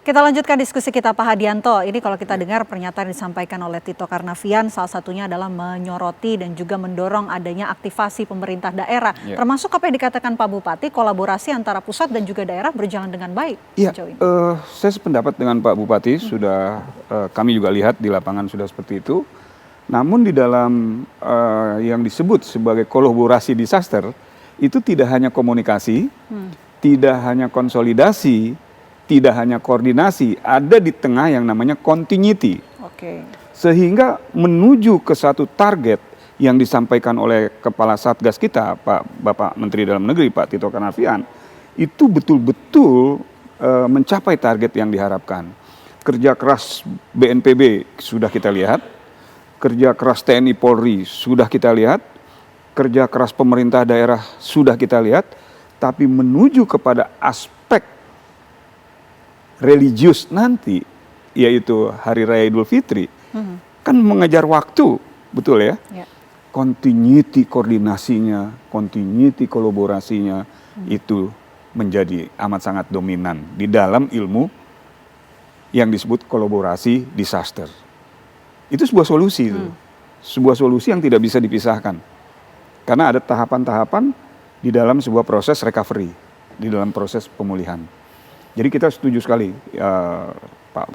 Kita lanjutkan diskusi kita Pak Hadianto. Ini kalau kita dengar pernyataan disampaikan oleh Tito Karnavian, salah satunya adalah menyoroti dan juga mendorong adanya aktivasi pemerintah daerah. Termasuk apa yang dikatakan Pak Bupati, kolaborasi antara pusat dan juga daerah berjalan dengan baik. Iya, saya sependapat dengan Pak Bupati, kami juga lihat di lapangan sudah seperti itu. Namun di dalam yang disebut sebagai kolaborasi disaster, itu tidak hanya komunikasi, tidak hanya konsolidasi, tidak hanya koordinasi, ada di tengah yang namanya continuity. Sehingga menuju ke satu target yang disampaikan oleh Kepala Satgas kita, Bapak Menteri Dalam Negeri, Pak Tito Karnavian, itu betul-betul mencapai target yang diharapkan. Kerja keras BNPB sudah kita lihat, kerja keras TNI Polri sudah kita lihat, kerja keras pemerintah daerah sudah kita lihat, tapi menuju kepada aspek religius nanti, yaitu Hari Raya Idul Fitri, kan mengejar waktu, betul ya? Continuity koordinasinya, continuity kolaborasinya, itu menjadi amat sangat dominan di dalam ilmu yang disebut kolaborasi disaster. Itu sebuah solusi, sebuah solusi yang tidak bisa dipisahkan. Karena ada tahapan-tahapan di dalam sebuah proses recovery, di dalam proses pemulihan. Jadi kita setuju sekali, Pak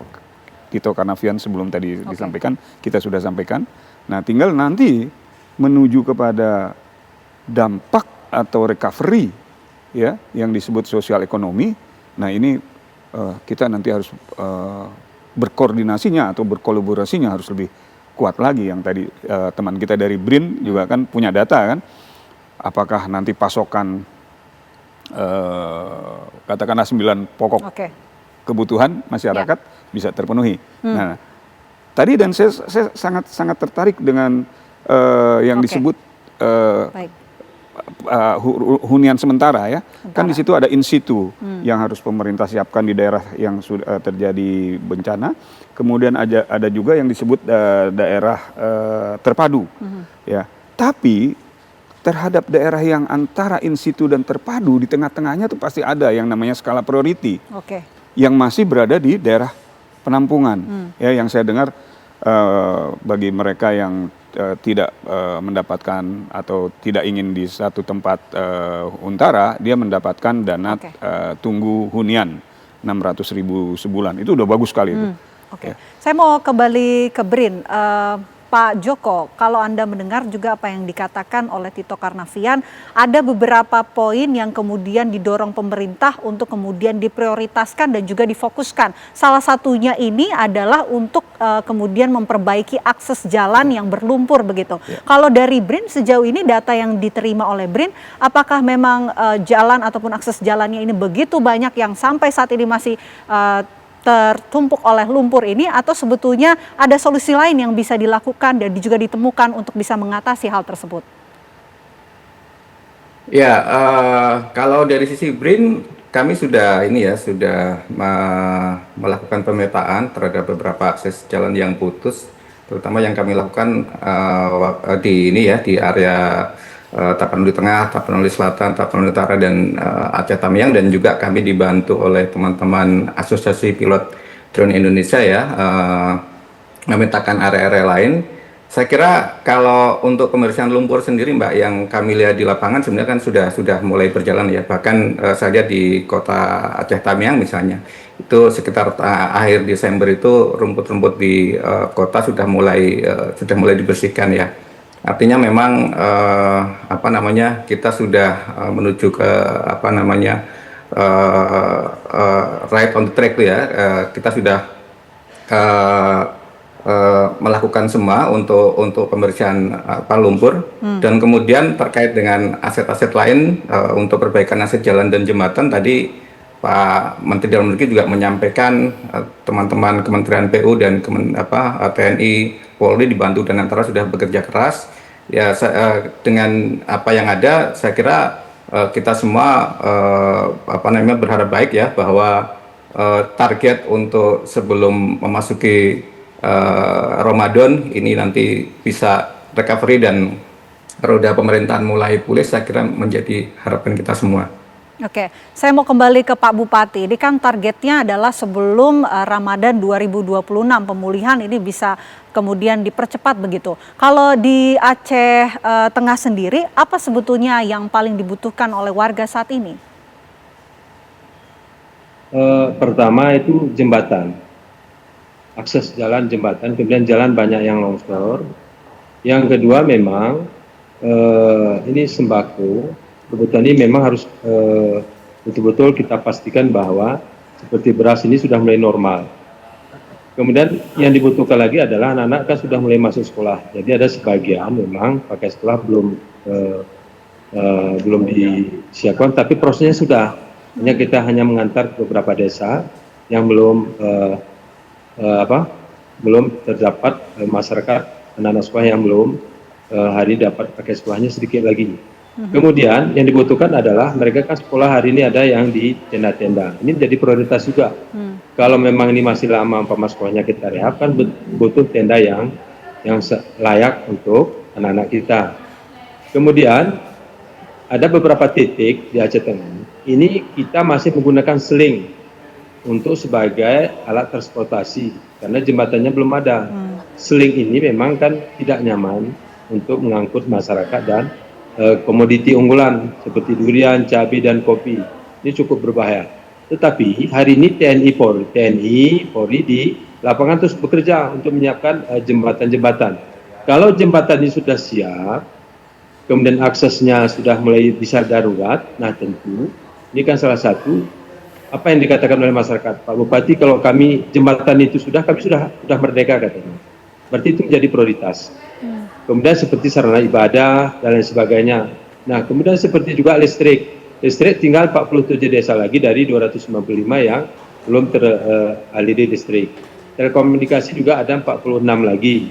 Tito Karnavian sebelum tadi disampaikan, kita sudah sampaikan. Nah, tinggal nanti menuju kepada dampak atau recovery, ya, yang disebut sosial ekonomi. Nah, ini kita nanti harus berkoordinasinya atau berkolaborasinya harus lebih kuat lagi. Yang tadi teman kita dari BRIN juga kan punya data kan, apakah nanti pasokan katakanlah 9 pokok kebutuhan masyarakat bisa terpenuhi. Nah, tadi dan saya sangat tertarik dengan yang disebut hunian sementara ya. Kan di situ ada in situ yang harus pemerintah siapkan di daerah yang sudah terjadi bencana. Kemudian ada juga yang disebut daerah terpadu. Ya. Tapi terhadap daerah yang antara in situ dan terpadu, di tengah-tengahnya tuh pasti ada yang namanya skala priority, yang masih berada di daerah penampungan. Ya, yang saya dengar bagi mereka yang tidak mendapatkan atau tidak ingin di satu tempat untara, dia mendapatkan dana tunggu hunian 600.000 sebulan. Itu udah bagus sekali itu. Saya mau kembali ke BRIN. Pak Joko, kalau Anda mendengar juga apa yang dikatakan oleh Tito Karnavian, ada beberapa poin yang kemudian didorong pemerintah untuk kemudian diprioritaskan dan juga difokuskan. Salah satunya ini adalah untuk kemudian memperbaiki akses jalan yang berlumpur begitu. Kalau dari BRIN sejauh ini data yang diterima oleh BRIN, apakah memang jalan ataupun akses jalannya ini begitu banyak yang sampai saat ini masih tertumpuk oleh lumpur ini, atau sebetulnya ada solusi lain yang bisa dilakukan dan juga ditemukan untuk bisa mengatasi hal tersebut? Ya, kalau dari sisi BRIN kami sudah melakukan pemetaan terhadap beberapa akses jalan yang putus, terutama yang kami lakukan di area Tapanuli Tengah, Tapanuli Selatan, Tapanuli Utara, dan Aceh Tamiang, dan juga kami dibantu oleh teman-teman Asosiasi Pilot Drone Indonesia ya, memetakan area-area lain. Saya kira kalau untuk pembersihan lumpur sendiri, Mbak, yang kami lihat di lapangan sebenarnya kan sudah mulai berjalan ya. Bahkan saya lihat di kota Aceh Tamiang misalnya, itu sekitar akhir Desember itu rumput-rumput di kota sudah mulai dibersihkan ya. Artinya memang kita sudah menuju ke right on the track ya. Kita sudah melakukan semua untuk pembersihan lumpur, dan kemudian terkait dengan aset-aset lain untuk perbaikan aset jalan dan jembatan, tadi Pak Menteri Dalam Negeri juga menyampaikan teman-teman Kementerian PU dan TNI Polri dibantu dan antara sudah bekerja keras ya. Dengan apa yang ada, saya kira kita semua berharap baik ya, bahwa target untuk sebelum memasuki Ramadan ini nanti bisa recovery dan roda pemerintahan mulai pulih. Saya kira menjadi harapan kita semua. Oke, saya mau kembali ke Pak Bupati. Ini kan targetnya adalah sebelum Ramadan 2026 pemulihan ini bisa kemudian dipercepat begitu. Kalau di Aceh Tengah sendiri, apa sebetulnya yang paling dibutuhkan oleh warga saat ini? Pertama itu jembatan, akses jalan jembatan, kemudian jalan banyak yang longsor. Yang kedua memang ini sembako, kebutuhan ini memang harus betul-betul kita pastikan bahwa seperti beras ini sudah mulai normal. Kemudian yang dibutuhkan lagi adalah anak-anak kan sudah mulai masuk sekolah, jadi ada sebagian memang pakai sekolah belum disiapkan, tapi prosesnya sudah. Hanya kita hanya mengantar ke beberapa desa yang belum terdapat masyarakat anak-anak sekolah yang belum hari dapat pakai sekolahnya sedikit lagi. Kemudian yang dibutuhkan adalah mereka kan sekolah hari ini ada yang di tenda-tenda. Ini jadi prioritas juga. Kalau memang ini masih lama sekolahnya kita rehab, kan butuh tenda yang layak untuk anak-anak kita. Kemudian ada beberapa titik di Aceh Tengah. Ini kita masih menggunakan seling untuk sebagai alat transportasi karena jembatannya belum ada. Seling ini memang kan tidak nyaman untuk mengangkut masyarakat dan komoditi unggulan seperti durian, cabai dan kopi. Ini cukup berbahaya. Tetapi hari ini TNI Polri di lapangan terus bekerja untuk menyiapkan jembatan-jembatan. Kalau jembatan ini sudah siap, kemudian aksesnya sudah mulai bisa darurat, nah tentu ini kan salah satu apa yang dikatakan oleh masyarakat. Pak Bupati, kalau kami jembatan itu kami sudah merdeka katanya. Berarti itu menjadi prioritas. Kemudian seperti sarana ibadah dan lain sebagainya. Nah, kemudian seperti juga listrik. Listrik tinggal 47 desa lagi dari 295 yang belum teraliri listrik. Telekomunikasi juga ada 46 lagi.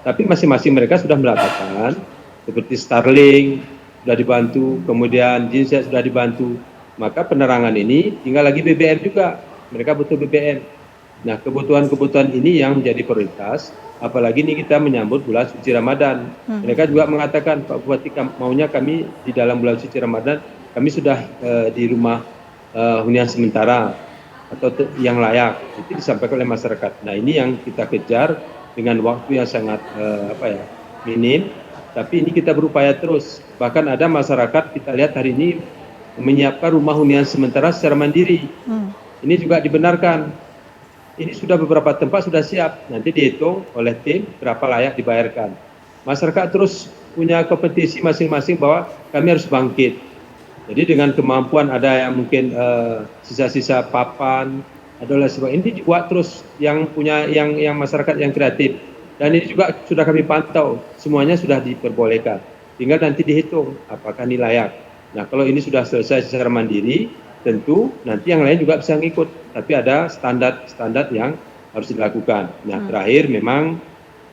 Tapi masing-masing mereka sudah melakukan seperti Starlink sudah dibantu, kemudian Genset sudah dibantu. Maka penerangan ini tinggal lagi BBM juga. Mereka butuh BBM. Nah, kebutuhan-kebutuhan ini yang menjadi prioritas. Apalagi ini kita menyambut bulan suci Ramadan. Mereka juga mengatakan, Pak Bupati, maunya kami di dalam bulan suci Ramadan, kami sudah di rumah hunian sementara atau yang layak. Itu disampaikan oleh masyarakat. Nah, ini yang kita kejar dengan waktu yang sangat minim. Tapi ini kita berupaya terus. Bahkan ada masyarakat kita lihat hari ini menyiapkan rumah hunian sementara secara mandiri. Ini juga dibenarkan. Ini sudah beberapa tempat sudah siap. Nanti dihitung oleh tim berapa layak dibayarkan. Masyarakat terus punya kompetisi masing-masing bahwa kami harus bangkit. Jadi dengan kemampuan ada yang mungkin sisa-sisa papan, ada lain sebagainya. Ini dibuat terus yang punya yang masyarakat yang kreatif. Dan ini juga sudah kami pantau. Semuanya sudah diperbolehkan. Tinggal nanti dihitung apakah ini layak. Nah, kalau ini sudah selesai secara mandiri, tentu nanti yang lain juga bisa ngikut. Tapi ada standar yang harus dilakukan. Nah, terakhir memang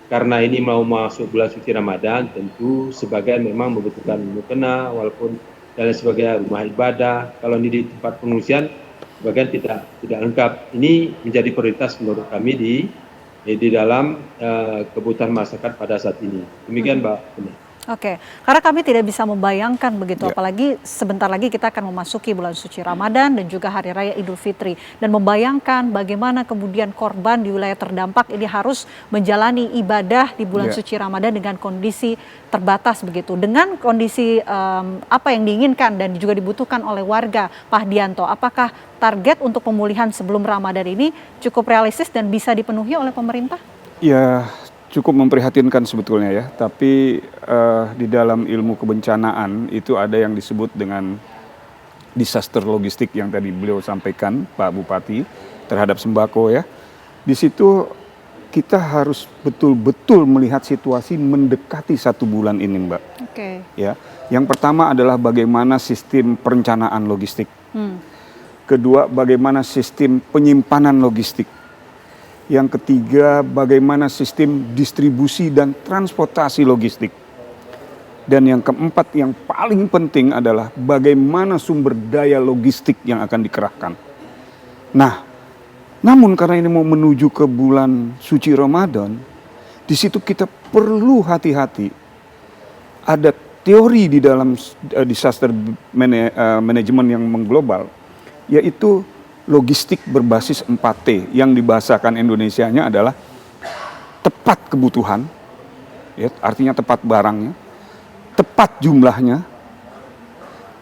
karena ini mau masuk bulan suci Ramadan, tentu sebagian memang membutuhkan mukena, walaupun dan sebagainya rumah ibadah. Kalau ini di tempat pengungsian, sebagian tidak lengkap. Ini menjadi prioritas menurut kami di dalam kebutuhan masyarakat pada saat ini. Demikian, Mbak. Oke, karena kami tidak bisa membayangkan begitu, apalagi sebentar lagi kita akan memasuki bulan suci Ramadan dan juga Hari Raya Idul Fitri. Dan membayangkan bagaimana kemudian korban di wilayah terdampak ini harus menjalani ibadah di bulan suci Ramadan dengan kondisi terbatas begitu. Dengan kondisi apa yang diinginkan dan juga dibutuhkan oleh warga, Pak Hadianto, apakah target untuk pemulihan sebelum Ramadan ini cukup realistis dan bisa dipenuhi oleh pemerintah? Ya, cukup memprihatinkan sebetulnya ya, tapi di dalam ilmu kebencanaan itu ada yang disebut dengan disaster logistik yang tadi beliau sampaikan, Pak Bupati, terhadap sembako ya. Di situ kita harus betul-betul melihat situasi mendekati 1 bulan ini, Mbak. Oke. Ya, yang pertama adalah bagaimana sistem perencanaan logistik. Kedua, bagaimana sistem penyimpanan logistik. Yang ketiga, bagaimana sistem distribusi dan transportasi logistik. Dan yang keempat, yang paling penting adalah bagaimana sumber daya logistik yang akan dikerahkan. Nah, namun karena ini mau menuju ke bulan suci Ramadan, di situ kita perlu hati-hati. Ada teori di dalam disaster management yang mengglobal, yaitu logistik berbasis 4T, yang dibahasakan Indonesianya adalah tepat kebutuhan, ya, artinya tepat barangnya, tepat jumlahnya,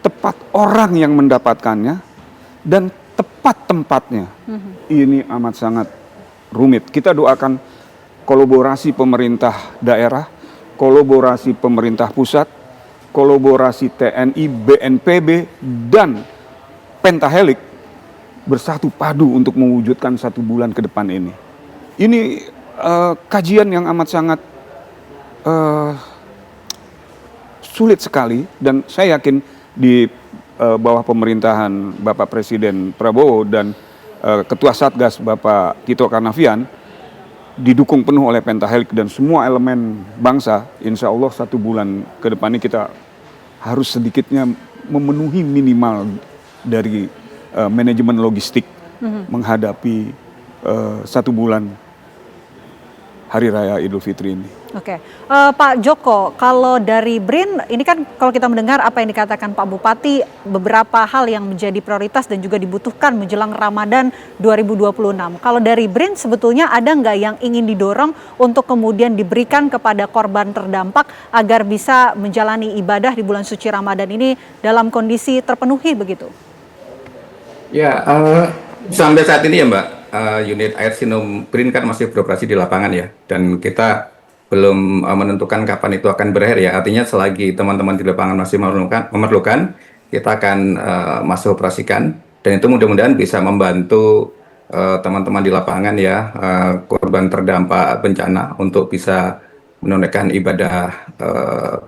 tepat orang yang mendapatkannya, dan tepat tempatnya. Ini amat sangat rumit. Kita doakan kolaborasi pemerintah daerah, kolaborasi pemerintah pusat, kolaborasi TNI, BNPB, dan Pentahelix bersatu padu untuk mewujudkan 1 bulan ke depan ini. Ini kajian yang amat sangat sulit sekali, dan saya yakin di bawah pemerintahan Bapak Presiden Prabowo dan Ketua Satgas Bapak Tito Karnavian, didukung penuh oleh Pentahelix dan semua elemen bangsa, insya Allah 1 bulan ke depan ini kita harus sedikitnya memenuhi minimal dari manajemen logistik menghadapi 1 bulan Hari Raya Idul Fitri ini. Oke, Pak Joko, kalau dari BRIN, ini kan kalau kita mendengar apa yang dikatakan Pak Bupati, beberapa hal yang menjadi prioritas dan juga dibutuhkan menjelang Ramadan 2026. Kalau dari BRIN sebetulnya ada nggak yang ingin didorong untuk kemudian diberikan kepada korban terdampak agar bisa menjalani ibadah di bulan suci Ramadan ini dalam kondisi terpenuhi begitu? Ya, sampai saat ini ya Mbak, unit air Sinom BRIN kan masih beroperasi di lapangan ya, dan kita belum menentukan kapan itu akan berakhir ya. Artinya selagi teman-teman di lapangan masih memerlukan, kita akan masih operasikan, dan itu mudah-mudahan bisa membantu teman-teman di lapangan ya, korban terdampak bencana untuk bisa menunaikan ibadah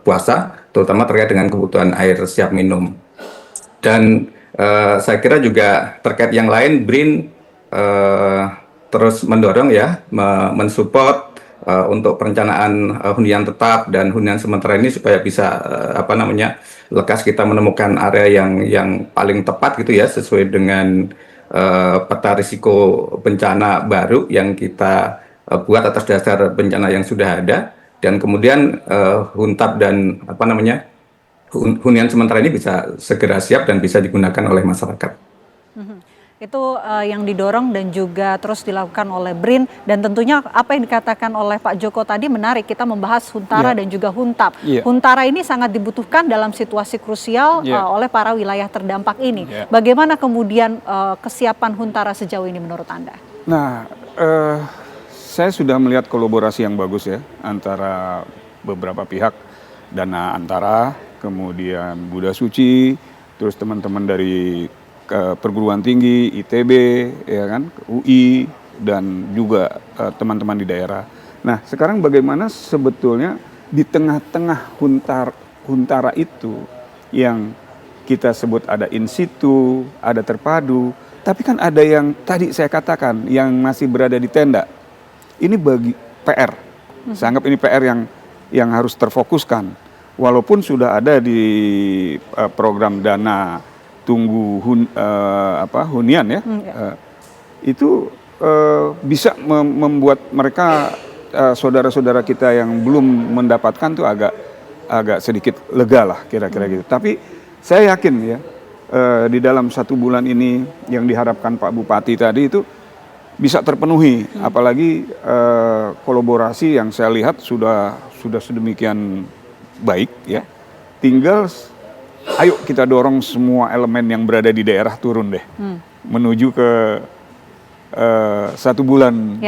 puasa, terutama terkait dengan kebutuhan air siap minum. Dan saya kira juga terkait yang lain, BRIN terus mendorong ya, mensupport untuk perencanaan hunian tetap dan hunian sementara ini supaya bisa lekas kita menemukan area yang paling tepat gitu ya, sesuai dengan peta risiko bencana baru yang kita buat atas dasar bencana yang sudah ada, dan kemudian huntap dan hunian sementara ini bisa segera siap dan bisa digunakan oleh masyarakat. Itu yang didorong dan juga terus dilakukan oleh BRIN, dan tentunya apa yang dikatakan oleh Pak Joko tadi menarik, kita membahas Huntara dan juga Huntap. Huntara ini sangat dibutuhkan dalam situasi krusial oleh para wilayah terdampak ini. Bagaimana kemudian kesiapan Huntara sejauh ini menurut Anda? Nah, saya sudah melihat kolaborasi yang bagus ya antara beberapa pihak, Dana Antara, kemudian Buddha Suci, terus teman-teman dari perguruan tinggi, ITB, ya kan, UI, dan juga teman-teman di daerah. Nah, sekarang bagaimana sebetulnya di tengah-tengah Huntara itu yang kita sebut ada in situ, ada terpadu, tapi kan ada yang tadi saya katakan yang masih berada di tenda. Ini bagi PR. Saya anggap ini PR yang harus terfokuskan. Walaupun sudah ada di program dana tunggu hunian ya, itu bisa membuat mereka saudara-saudara kita yang belum mendapatkan tuh agak sedikit lega lah kira-kira gitu. Tapi saya yakin ya, di dalam 1 bulan ini yang diharapkan Pak Bupati tadi itu bisa terpenuhi, apalagi kolaborasi yang saya lihat sudah sedemikian baik ya. Tinggal ayo kita dorong semua elemen yang berada di daerah turun deh, menuju ke 1 bulan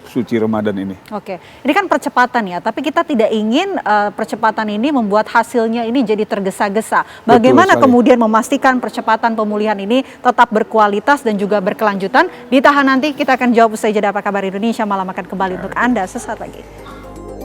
suci Ramadan ini. Oke, ini kan percepatan ya, tapi kita tidak ingin percepatan ini membuat hasilnya ini jadi tergesa-gesa. Bagaimana kemudian memastikan percepatan pemulihan ini tetap berkualitas dan juga berkelanjutan? Ditahan, nanti kita akan jawab usai jeda. Apa kabar Indonesia Malam akan kembali untuk Anda sesaat lagi.